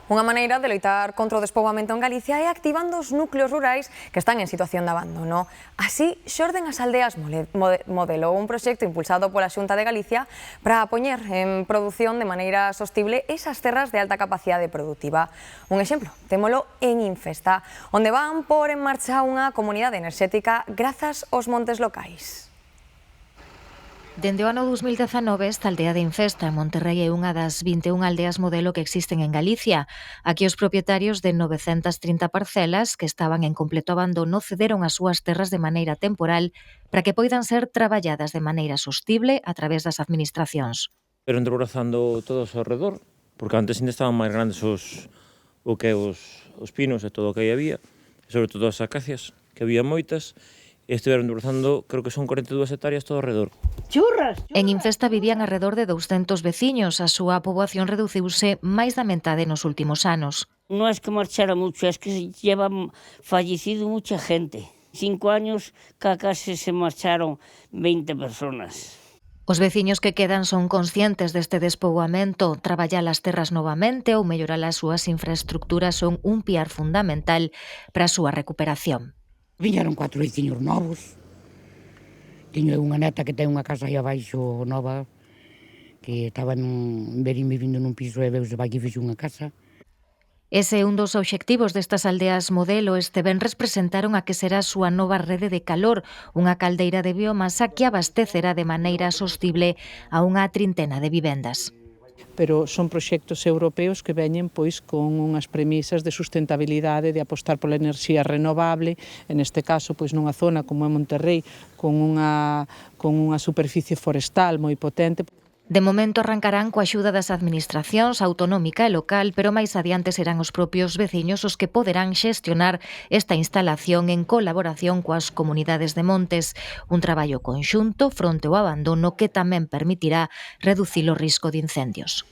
Unha maneira de loitar contra o despoboamento en Galicia é activando os núcleos rurais que están en situación de abandono. Así, xorden as aldeas modelo, un proxecto impulsado pola Xunta de Galicia para poñer en produción de maneira sostible esas terras de alta capacidade produtiva. Un exemplo, témolo en Infesta, onde van por en marcha unha comunidade enerxética grazas aos montes locais. Dende o ano 2019, esta aldea de Infesta, en Monterrei, é unha das 21 aldeas modelo que existen en Galicia. Aquí os propietarios de 930 parcelas que estaban en completo abandono cederon as súas terras de maneira temporal para que poidan ser traballadas de maneira sostible a través das administracións. Pero endrebrazando todos ao redor, porque antes ainda estaban máis grandes os pinos e todo o que aí había, e sobre todo as acacias, que había moitas, e estiveron endrebrazando, creo que son 42 hectáreas todo ao redor. Churras! En Infesta vivían alrededor de 200 veciños. A súa poboación reduciuse máis da metade nos últimos anos. Non é que marchara mucho, é que llevan fallecido mucha gente. 5 años casi se marcharon 20 personas. Os veciños que quedan son conscientes deste despoboamento. Traballar as terras novamente ou mellorar as súas infraestructuras son un piar fundamental para a súa recuperación. Viñeron 4 veciños novos. Tiño unha neta que ten unha casa aí abaixo nova, que estaba vivindo nun piso e veuse vai que fixo unha casa. Ese é un dos obxectivos destas aldeas modelo. Este venres presentaron a que será a súa nova rede de calor, unha caldeira de biomasa que abastecerá de maneira sostible a unha trintena de vivendas. Pero son proxectos europeos que veñen pois con unhas premisas de sustentabilidade, de apostar pola enerxía renovable, en este caso pois nunha zona como é Monterrei, con unha superficie forestal moi potente. De momento arrancarán coa axuda das administracións autonómica e local, pero máis adiante serán os propios veciños os que poderán xestionar esta instalación en colaboración coas comunidades de montes, un traballo conxunto fronte ao abandono que tamén permitirá reducir o risco de incendios.